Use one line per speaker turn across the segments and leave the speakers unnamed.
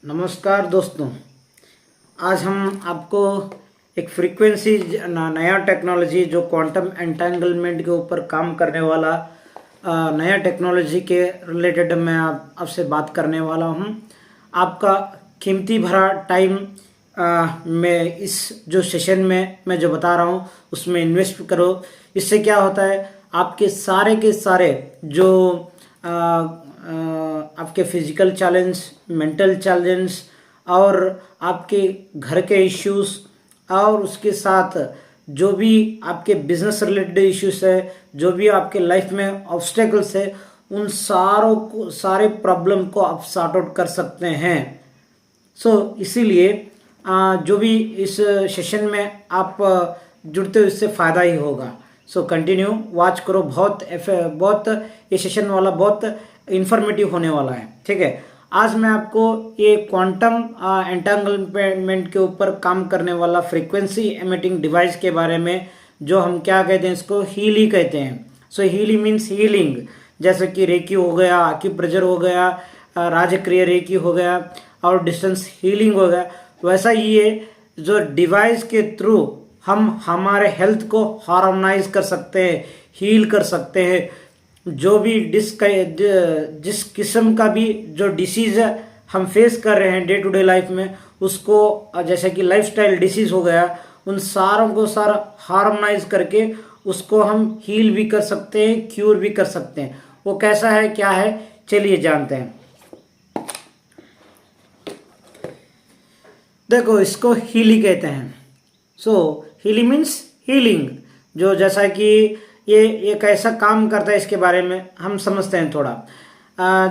नमस्कार दोस्तों। आज हम आपको एक फ्रीक्वेंसी नया टेक्नोलॉजी जो क्वांटम एंटेंगलमेंट के ऊपर काम करने वाला नया टेक्नोलॉजी के रिलेटेड मैं आपसे बात करने वाला हूं। आपका कीमती भरा टाइम मैं इस जो सेशन में मैं जो बता रहा हूं उसमें इन्वेस्ट करो। इससे क्या होता है, आपके सारे के सारे जो आपके फिजिकल चैलेंज, मेंटल चैलेंज और आपके घर के इश्यूज और उसके साथ जो भी आपके बिजनेस रिलेटेड इश्यूज है, जो भी आपके लाइफ में ऑब्स्टेकल्स है, उन सारे प्रॉब्लम को आप सॉर्ट आउट कर सकते हैं। इसीलिए जो भी इस सेशन में आप जुड़ते हो इससे फ़ायदा ही होगा। कंटिन्यू वॉच करो। बहुत ये सेशन वाला बहुत इंफॉर्मेटिव होने वाला है। ठीक है, आज मैं आपको ये क्वांटम एंटेंगलमेंट के ऊपर काम करने वाला फ्रीक्वेंसी एमिटिंग डिवाइस के बारे में, जो हम क्या कहते हैं, इसको हीली कहते हैं। हीली मीन्स हीलिंग, जैसे कि रेकी हो गया, आक्यूप्रेशर हो गया, राजक्रिया रेकी हो गया और डिस्टेंस हीलिंग हो गया। वैसा ये जो डिवाइस के थ्रू हम हमारे हेल्थ को हार्मोनाइज कर सकते हैं, हील कर सकते हैं। जो भी जिस किस्म का भी जो डिसीज़ हम फेस कर रहे हैं डे टू डे लाइफ में, उसको जैसे कि लाइफस्टाइल डिसीज़ हो गया, उन सारों को सारा हार्मोनाइज करके उसको हम हील भी कर सकते हैं, क्यूर भी कर सकते हैं। वो कैसा है, क्या है, चलिए जानते हैं। देखो, इसको हीली कहते हैं। Healy means healing. जो जैसा कि ये एक ऐसा काम करता है, इसके बारे में हम समझते हैं थोड़ा।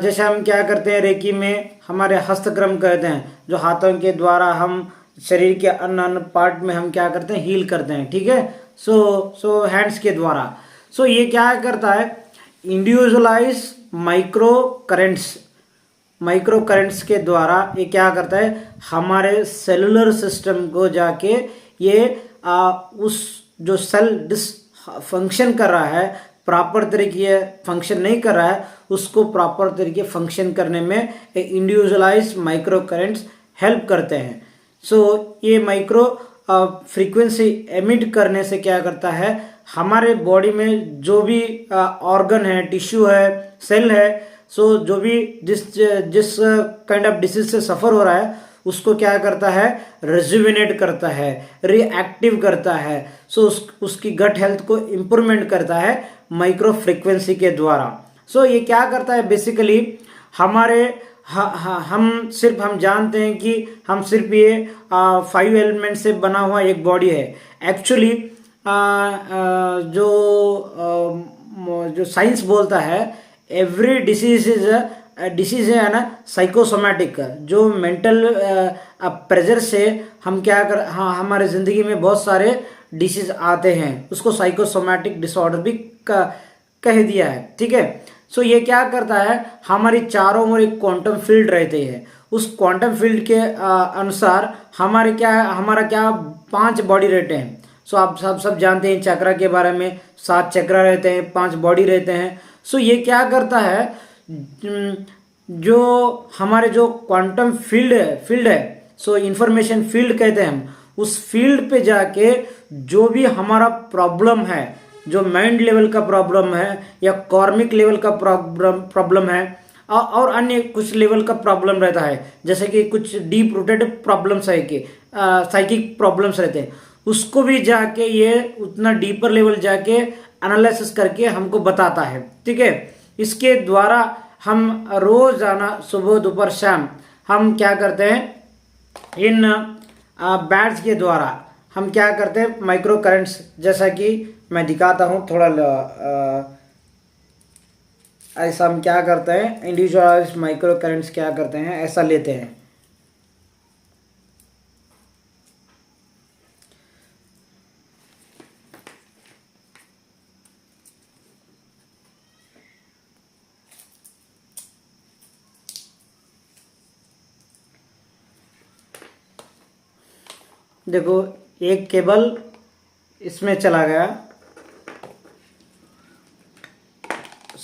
जैसे हम क्या करते हैं, रेकी में हमारे हस्तक्रम कहते हैं, जो हाथों के द्वारा हम शरीर के अन्य अन्य पार्ट में हम क्या करते हैं, हील करते हैं। ठीक है, हैंड्स के द्वारा। ये क्या करता है, इंडिविजुअलाइज माइक्रो करेंट्स के द्वारा ये क्या करता है, हमारे सेलुलर सिस्टम को जाके ये उस जो सेल फंक्शन कर रहा है, प्रॉपर तरीके फंक्शन नहीं कर रहा है, उसको प्रॉपर तरीके फंक्शन करने में इंडिविजुअलाइज माइक्रो करेंट्स हेल्प करते हैं। ये माइक्रो फ्रीक्वेंसी एमिट करने से क्या करता है, हमारे बॉडी में जो भी ऑर्गन है, टिश्यू है, सेल है, जो भी जिस काइंड ऑफ डिसीज से सफ़र हो रहा है, उसको क्या करता है, रिजुविनेट करता है, रिएक्टिव करता है। उसकी गट हेल्थ को इम्प्रूवमेंट करता है माइक्रो फ्रीक्वेंसी के द्वारा। ये क्या करता है, बेसिकली हमारे हम जानते हैं कि हम सिर्फ ये 5 एलिमेंट से बना हुआ एक बॉडी है। एक्चुअली जो साइंस बोलता है, एवरी डिसीज है ना साइकोसोमैटिक। जो मेंटल प्रेशर से हम क्या कर हमारे ज़िंदगी में बहुत सारे डिसीज आते हैं, उसको साइकोसोमैटिक डिसऑर्डर भी कह दिया है। ठीक है, ये क्या करता है, हमारी चारों ओर एक क्वांटम फील्ड रहते हैं। उस क्वांटम फील्ड के अनुसार हमारा क्या 5 बॉडी रहते हैं। आप सब जानते हैं चक्रा के बारे में, 7 चक्रा रहते हैं, 5 बॉडी रहते हैं। ये क्या करता है, जो हमारे जो क्वांटम फील्ड है, इंफॉर्मेशन फील्ड कहते हैं हम, उस फील्ड पे जाके जो भी हमारा प्रॉब्लम है, जो माइंड लेवल का प्रॉब्लम है या कॉर्मिक लेवल का प्रॉब्लम है और अन्य कुछ लेवल का प्रॉब्लम रहता है, जैसे कि कुछ डीप रूटेड प्रॉब्लम्स है कि साइकिक प्रॉब्लम्स रहते हैं, उसको भी जाके ये उतना डीपर लेवल जाके एनालिसिस करके हमको बताता है। ठीक है, इसके द्वारा हम रोजाना सुबह दोपहर शाम हम क्या करते हैं, इन बैट्स के द्वारा हम क्या करते हैं, माइक्रो करंट्स, जैसा कि मैं दिखाता हूँ थोड़ा ऐसा हम क्या करते हैं, इंडिविजुअलाइज्ड माइक्रो करंट्स क्या करते हैं, ऐसा लेते हैं। देखो, एक केबल इसमें चला गया।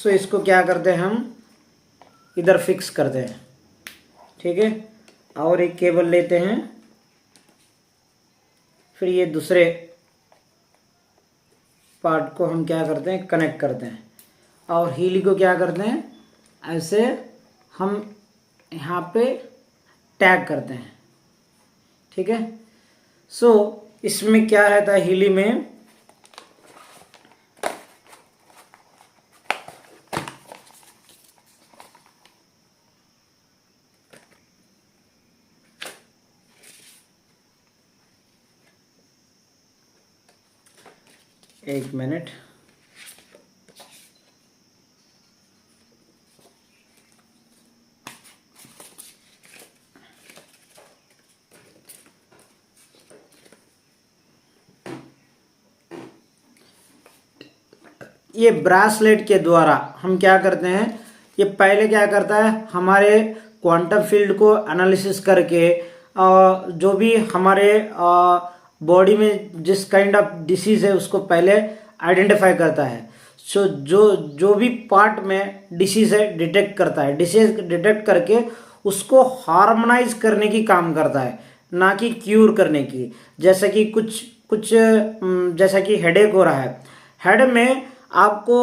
इसको क्या करते हैं, हम इधर फिक्स करते हैं। ठीक है, और एक केबल लेते हैं, फिर ये दूसरे पार्ट को हम क्या करते हैं, कनेक्ट करते हैं, और हीली को क्या करते हैं, ऐसे हम यहाँ पे टैग करते हैं। ठीक है। सो इसमें क्या है था, हीली में एक मिनट, ये ब्रासलेट के द्वारा हम क्या करते हैं, ये पहले क्या करता है, हमारे क्वांटम फील्ड को एनालिसिस करके जो भी हमारे बॉडी में जिस काइंड ऑफ डिसीज है उसको पहले आइडेंटिफाई करता है। सो जो भी पार्ट में डिसीज है डिटेक्ट करता है, डिसीज डिटेक्ट करके उसको हार्मोनाइज करने की काम करता है, ना कि क्यूर करने की। जैसे कि कुछ जैसा कि हेडेक हो रहा है, हेड में आपको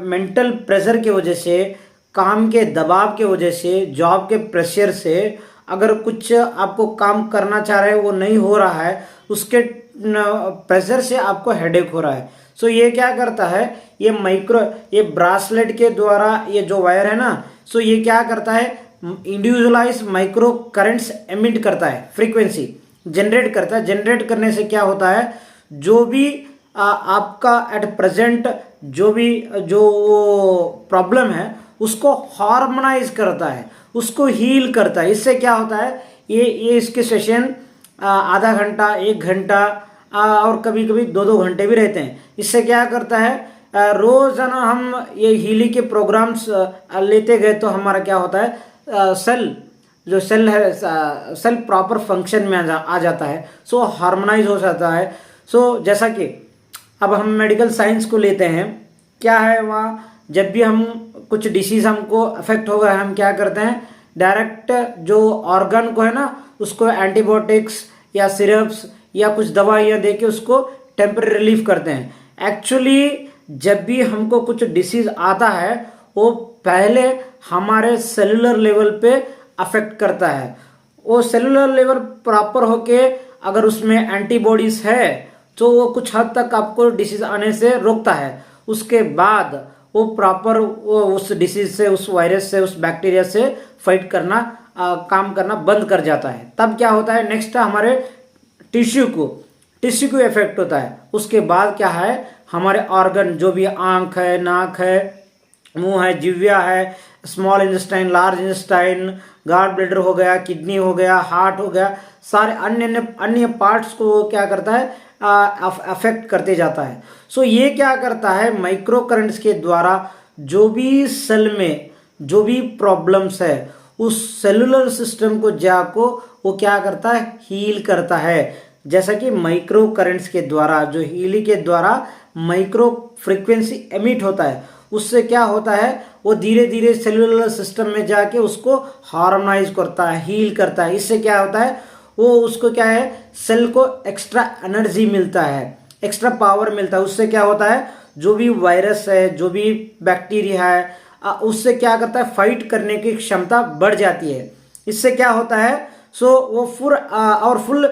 मेंटल प्रेशर की वजह से, काम के दबाव के वजह से, जॉब के प्रेशर से अगर कुछ आपको काम करना चाह रहे हैं वो नहीं हो रहा है, उसके प्रेशर से आपको हेडेक हो रहा है। सो ये क्या करता है, ये ब्रासलेट के द्वारा ये जो वायर है ना, सो ये क्या करता है, इंडिविजुअलाइज माइक्रो करंट्स एमिट करता है, फ्रीक्वेंसी जनरेट करता है। जनरेट करने से क्या होता है, जो भी आपका एट प्रेजेंट जो प्रॉब्लम है उसको हार्मोनाइज करता है, उसको हील करता है। इससे क्या होता है, ये इसके सेशन आधा घंटा, 1 घंटा और कभी कभी 2-2 घंटे भी रहते हैं। इससे क्या करता है, रोजाना हम ये हीली के प्रोग्राम्स लेते गए तो हमारा क्या होता है, सेल है, सेल प्रॉपर फंक्शन में आ जाता है, सो हार्मोनाइज हो जाता है। सो जैसा कि अब हम मेडिकल साइंस को लेते हैं, क्या है वहाँ, जब भी हम कुछ डिसीज हमको अफेक्ट हो गया, हम क्या करते हैं, डायरेक्ट जो ऑर्गन को है ना उसको एंटीबायोटिक्स या सिरप्स या कुछ दवाइयाँ दे के उसको टेम्परेरी रिलीफ करते हैं। एक्चुअली जब भी हमको कुछ डिसीज आता है वो पहले हमारे सेलुलर लेवल पे अफेक्ट करता है। वो सेलुलर लेवल प्रॉपर होके अगर उसमें एंटीबॉडीज है तो वो कुछ हद तक आपको डिसीज आने से रोकता है। उसके बाद वो प्रॉपर वो उस डिसीज से, उस वायरस से, उस बैक्टीरिया से फाइट करना काम करना बंद कर जाता है। तब क्या होता है, नेक्स्ट हमारे टिश्यू को इफेक्ट होता है। उसके बाद क्या है, हमारे ऑर्गन जो भी आंख है, नाक है, मुंह है, जिह्वा है, small intestine, large intestine, gall bladder हो गया, किडनी हो गया, हार्ट हो गया, सारे अन्य पार्ट्स को क्या करता है, अफेक्ट करते जाता है। सो ये क्या करता है, माइक्रो करंट्स के द्वारा जो भी सेल में जो भी प्रॉब्लम्स है उस सेलुलर सिस्टम को जाको वो क्या करता है, हील करता है। जैसा कि माइक्रो करंट्स के द्वारा, जो हीली के द्वारा माइक्रो फ्रीक्वेंसी एमिट होता है, उससे क्या होता है, वो धीरे धीरे सेलुलर सिस्टम में जाके उसको हार्मोनाइज करता है, हील करता है। इससे क्या होता है, वो उसको क्या है, सेल को एक्स्ट्रा एनर्जी मिलता है, एक्स्ट्रा पावर मिलता है। उससे क्या होता है, जो भी वायरस है, जो भी बैक्टीरिया है, उससे क्या करता है, फाइट करने की क्षमता बढ़ जाती है। इससे क्या होता है, सो वो फुल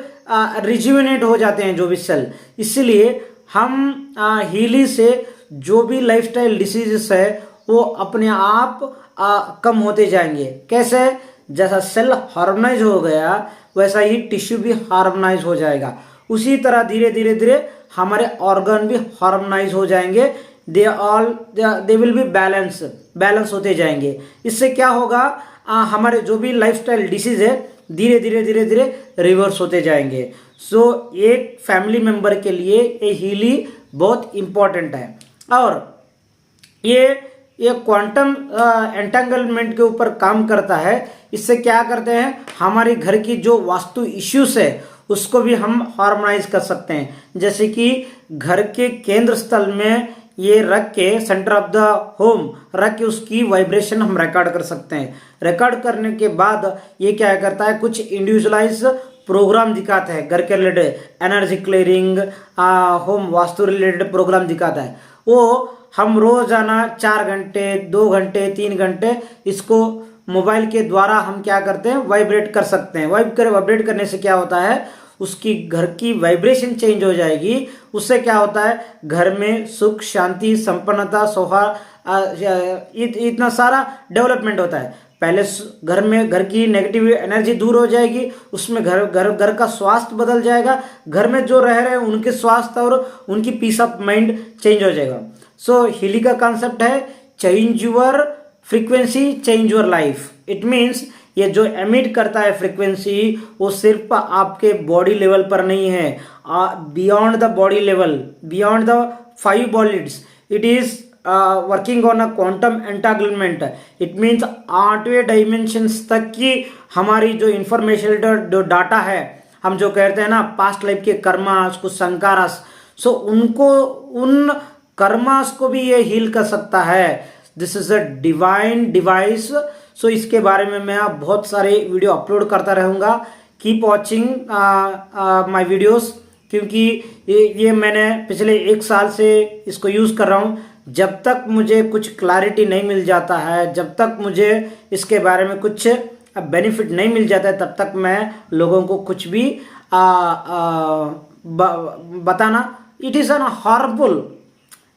रिजुविनेट हो जाते हैं जो भी सेल। इसलिए हम हीली से जो भी लाइफस्टाइल डिसीजेस है वो अपने आप कम होते जाएंगे। कैसे, जैसा सेल हार्मोनाइज हो गया वैसा ही टिश्यू भी हार्मोनाइज हो जाएगा। उसी तरह धीरे धीरे हमारे ऑर्गन भी हार्मोनाइज हो जाएंगे। दे विल बी बैलेंस होते जाएंगे। इससे क्या होगा, हमारे जो भी लाइफस्टाइल डिसीज है धीरे धीरे रिवर्स होते जाएंगे। सो एक फैमिली मेंबर के लिए ये हीली बहुत इम्पोर्टेंट है। और ये क्वांटम एंटेंगलमेंट के ऊपर काम करता है। इससे क्या करते हैं, हमारे घर की जो वास्तु इश्यूज है उसको भी हम हार्मोनाइज कर सकते हैं। जैसे कि घर के केंद्र स्थल में ये रख के सेंटर ऑफ द होम रख के उसकी वाइब्रेशन हम रिकॉर्ड कर सकते हैं। रिकॉर्ड करने के बाद ये क्या करता है, कुछ इंडिविजुअलाइज प्रोग्राम दिखाता है घर के related, energy clearing, home vastu related programme दिखाता है। वो हम रोजाना 4 घंटे 2 घंटे 3 घंटे इसको मोबाइल के द्वारा हम क्या करते हैं, वाइब्रेट कर सकते हैं। वाइब्रेट करने से क्या होता है, उसकी घर की वाइब्रेशन चेंज हो जाएगी। उससे क्या होता है, घर में सुख शांति संपन्नता सौहार्द इतना सारा डेवलपमेंट होता है। पहले घर में घर की नेगेटिव एनर्जी दूर हो जाएगी, उसमें घर का स्वास्थ्य बदल जाएगा, घर में जो रह रहे हैं उनके स्वास्थ्य और उनकी पीस ऑफ माइंड चेंज हो जाएगा। सो हीलिंग का कॉन्सेप्ट है change your frequency change your life. It means ये जो एमिट करता है फ्रीक्वेंसी वो सिर्फ आपके बॉडी लेवल पर नहीं है, beyond the body level, beyond the 5 bodies, it is working on a quantum entanglement. It means 8वें डायमेंशंस तक की हमारी जो इंफॉर्मेशन जो डाटा है, हम जो कहते हैं ना पास्ट लाइफ के कर्मास कुछ संकारास, सो उनको उन कर्मास को भी ये हील कर सकता है। This is a divine device. So इसके बारे में मैं बहुत सारे वीडियो अपलोड करता रहूँगा। कीप वॉचिंग माय वीडियोस, क्योंकि ये मैंने पिछले 1 साल से इसको यूज़ कर रहा हूँ। जब तक मुझे कुछ क्लैरिटी नहीं मिल जाता है, जब तक मुझे इसके बारे में कुछ बेनिफिट नहीं मिल जाता है, तब तक मैं लोगों को कुछ भी बताना, it is an harmful.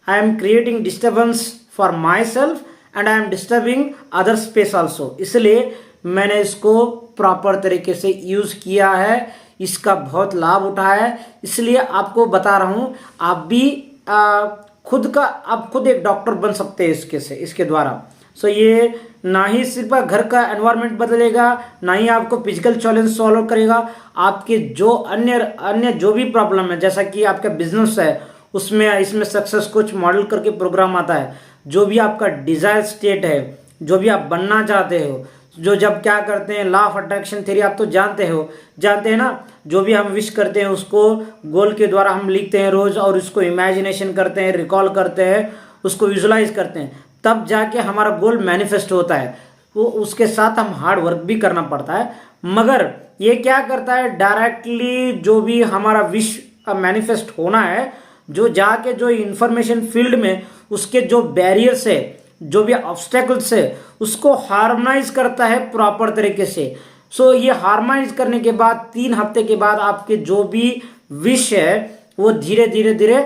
I am creating disturbance for my self and I am disturbing other space also. इसलिए मैंने इसको प्रॉपर तरीके से यूज़ किया है, इसका बहुत लाभ उठाया है, इसलिए आपको बता रहा हूँ। आप भी आप खुद एक डॉक्टर बन सकते हैं इसके द्वारा। सो ये ना ही सिर्फ घर का एनवायरनमेंट बदलेगा, ना ही आपको फिजिकल चैलेंज सॉल्व करेगा, आपके जो अन्य जो भी प्रॉब्लम है, जैसा कि आपका बिजनेस है उसमें इसमें सक्सेस कुछ मॉडल करके प्रोग्राम आता है। जो भी आपका डिजायर स्टेट है, जो भी आप बनना चाहते हो, जो जब क्या करते हैं, लॉ ऑफ अट्रैक्शन थ्योरी आप तो जानते हैं ना, जो भी हम विश करते हैं उसको गोल के द्वारा हम लिखते हैं रोज, और उसको इमेजिनेशन करते हैं, रिकॉल करते हैं, उसको विजुलाइज करते हैं, तब जाके हमारा गोल मैनिफेस्ट होता है। वो उसके साथ हम हार्ड वर्क भी करना पड़ता है। मगर ये क्या करता है, डायरेक्टली जो भी हमारा विश मैनिफेस्ट होना है, जो जाके जो इंफॉर्मेशन फील्ड में उसके जो बैरियर्स है, जो भी ऑब्स्टेकल्स है, उसको हार्मोनाइज करता है प्रॉपर तरीके से। सो ये हार्मोनाइज करने के बाद 3 हफ्ते के बाद आपके जो भी विश है वो धीरे धीरे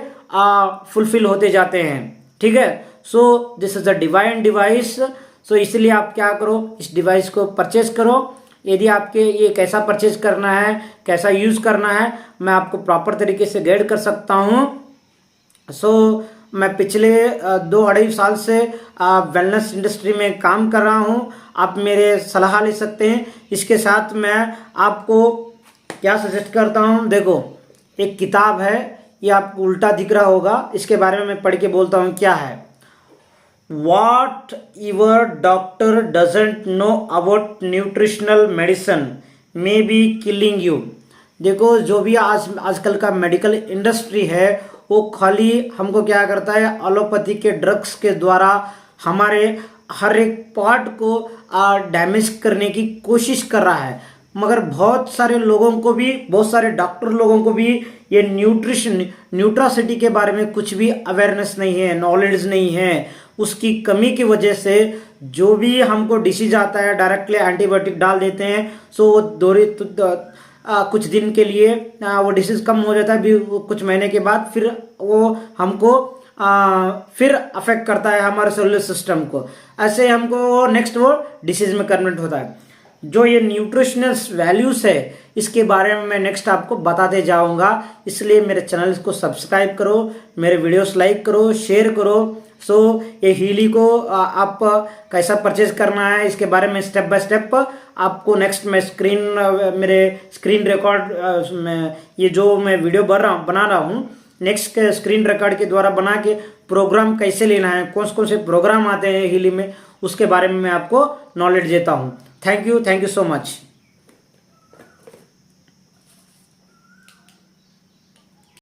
फुलफिल होते जाते हैं। ठीक है। So this is a divine device. So इसलिए आप क्या करो, इस डिवाइस को परचेज करो। यदि आपके ये कैसा परचेज करना है, कैसा यूज करना है, मैं आपको प्रॉपर तरीके से गाइड कर सकता हूँ। सो मैं पिछले 2-2.5 साल से वेलनेस इंडस्ट्री में काम कर रहा हूँ। आप मेरे सलाह ले सकते हैं। इसके साथ मैं आपको क्या सजेस्ट करता हूँ, देखो एक किताब है, ये आपको उल्टा दिख रहा होगा, इसके बारे में मैं पढ़ के बोलता हूँ क्या है। What your doctor doesn't know about nutritional medicine may be killing you। देखो जो भी आजकल का मेडिकल इंडस्ट्री है वो खाली हमको क्या करता है, एलोपैथी के ड्रग्स के द्वारा हमारे हर एक पार्ट को डैमेज करने की कोशिश कर रहा है। मगर बहुत सारे लोगों को भी, बहुत सारे डॉक्टर लोगों को भी ये न्यूट्रासिटी के बारे में कुछ भी अवेयरनेस नहीं है, नॉलेज नहीं है। उसकी कमी की वजह से जो भी हमको डिसीज आता है डायरेक्टली एंटीबायोटिक डाल देते हैं। सो वो कुछ दिन के लिए वो डिसीज कम हो जाता है, कुछ महीने के बाद फिर वो हमको फिर अफेक्ट करता है हमारे सेलुलर सिस्टम को। ऐसे हमको नेक्स्ट वो डिसीज में कन्वर्ट होता है। जो ये न्यूट्रिशनल वैल्यूज है इसके बारे में मैं नेक्स्ट आपको बताते जाऊंगा। इसलिए मेरे चैनल को सब्सक्राइब करो, मेरे वीडियोस लाइक करो, शेयर करो। सो ये हीली को आप कैसा परचेज करना है इसके बारे में स्टेप बाय स्टेप आपको नेक्स्ट मैं मेरे स्क्रीन रिकॉर्ड में ये जो मैं वीडियो बना रहा हूँ, नेक्स्ट स्क्रीन रिकॉर्ड के द्वारा बना के प्रोग्राम कैसे लेना है, कौन से प्रोग्राम आते हैं हीली में, उसके बारे में मैं आपको नॉलेज देता हूँ। Thank you so much.